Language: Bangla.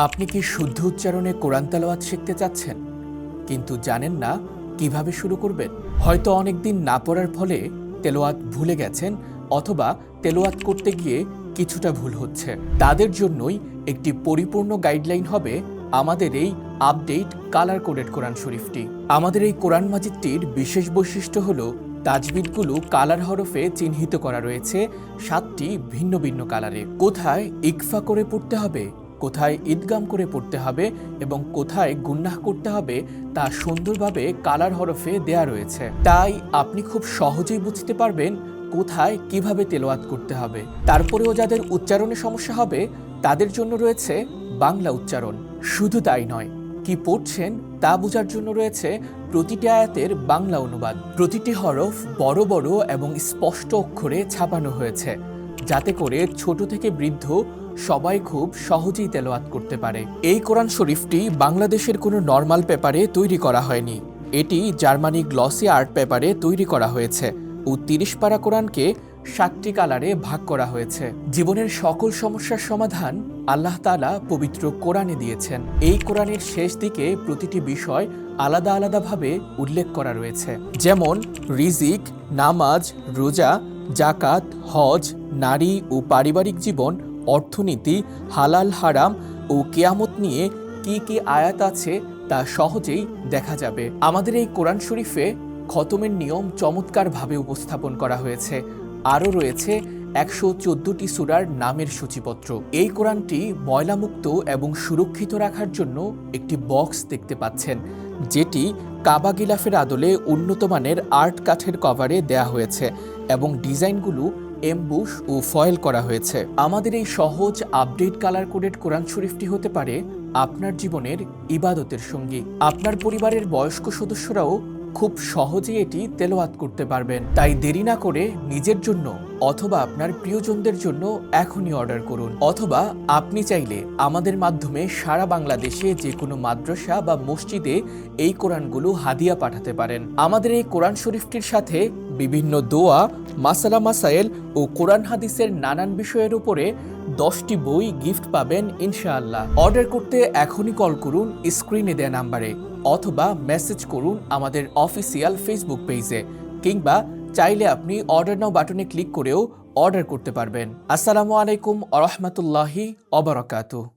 আপনি কি শুদ্ধ উচ্চারণে কোরআন তেলাওয়াত শিখতে চাচ্ছেন, কিন্তু জানেন না কিভাবে শুরু করবেন? হয়তো অনেকদিন না পড়ার ফলে তেলাওয়াত ভুলে গেছেন, অথবা তেলাওয়াত করতে গিয়ে কিছুটা ভুল হচ্ছে। তাদের জন্যই একটি পরিপূর্ণ গাইডলাইন হবে আমাদের এই আপডেট কালার কোডেড কোরআন শরীফটি। আমাদের এই কোরআন মাজিদটির বিশেষ বৈশিষ্ট্য হল তাজবিদগুলো কালার হরফে চিহ্নিত করা রয়েছে 7টি ভিন্ন ভিন্ন কালারে। কোথায় ইকফা করে পড়তে হবে, কোথায় ঈদগাম করে পড়তে হবে এবং কোথায় গুন্নাহ করতে হবে তা সুন্দরভাবে কালার হরফে দেয়া রয়েছে। তাই আপনি খুব সহজেই বুঝতে পারবেন কোথায় কিভাবে তেলাওয়াত করতে হবে। তারপরেও যাদের উচ্চারণে সমস্যা হবে তাদের জন্য রয়েছে বাংলা উচ্চারণ। শুধু তাই নয়, কি পড়ছেন তা বোঝার জন্য রয়েছে প্রতিটি আয়াতের বাংলা অনুবাদ। প্রতিটি হরফ বড় বড় এবং স্পষ্ট অক্ষরে ছাপানো হয়েছে, যাতে করে ছোট থেকে বৃদ্ধ সবাই খুব সহজেই তেলাওয়াত করতে পারে। এই কোরআন শরীফটি বাংলাদেশের কোনো নর্মাল পেপারে তৈরি করা হয়নি। এটি জার্মানি গ্লসি আর্ট পেপারে তৈরি করা হয়েছে ও 30 পারা কোরআনকে 7টি কালারে ভাগ করা হয়েছে। জীবনের সকল সমস্যার সমাধান আল্লাহ তাআলা পবিত্র কোরআনে দিয়েছেন। এই কোরআনের শেষ দিকে প্রতিটি বিষয় আলাদা আলাদাভাবে উল্লেখ করা রয়েছে, যেমন রিজিক, নামাজ, রোজা, জাকাত, হজ, নারী ও পারিবারিক জীবন, অর্থনীতি, হালাল হারাম ও কিয়ামত নিয়ে কি কি আয়াত আছে তা সহজেই দেখা যাবে। আমাদের এই কোরআন শরীফে খতমের নিয়ম চমৎকারভাবে উপস্থাপন করা হয়েছে। আরও রয়েছে 114টি সূরার নামের সূচিপত্র। এই কোরআনটি ময়লামুক্ত এবং সুরক্ষিত রাখার জন্য একটি বক্স দেখতে পাচ্ছেন, যেটি কাবা গিলাফের আদলে উন্নত মানের আর্ট কাঠের কভারে দেয়া হয়েছে এবং ডিজাইনগুলো এমবুশ ও ফয়েল করা হয়েছে। আমাদের এই সহজ আপডেট কালার কোডেড কোরআন শরীফটি হতে পারে আপনার জীবনের ইবাদতের সঙ্গী। আপনার পরিবারের বয়স্ক সদস্যরাও খুব সহজেই এটি তেলাওয়াত করতে পারবেন। তাই দেরি না করে নিজের জন্য অথবা আপনার প্রিয়জনদের জন্য এখনই অর্ডার করুন, অথবা আপনি চাইলে আমাদের মাধ্যমে সারা বাংলাদেশে যে কোনো মাদ্রাসা বা মসজিদে এই কোরআনগুলো হাদিয়া পাঠাতে পারেন। আমাদের এই কোরআন শরীফটির সাথে বিভিন্ন দোয়া, মাসালা মাসাইল ও কোরআন হাদিসের নানান বিষয়ের উপরে 10টি বই গিফট পাবেন ইনশাআল্লাহ। অর্ডার করতে এখনই কল করুন স্ক্রিনে দেয়া নাম্বারে, অথবা মেসেজ করুন আমাদের অফিসিয়াল ফেসবুক পেজে, কিংবা চাইলে আপনি অর্ডার নাও বাটনে ক্লিক করেও অর্ডার করতে পারবেন। আসসালামু আলাইকুম ওয়া রাহমাতুল্লাহি ওয়া বারাকাতুহু।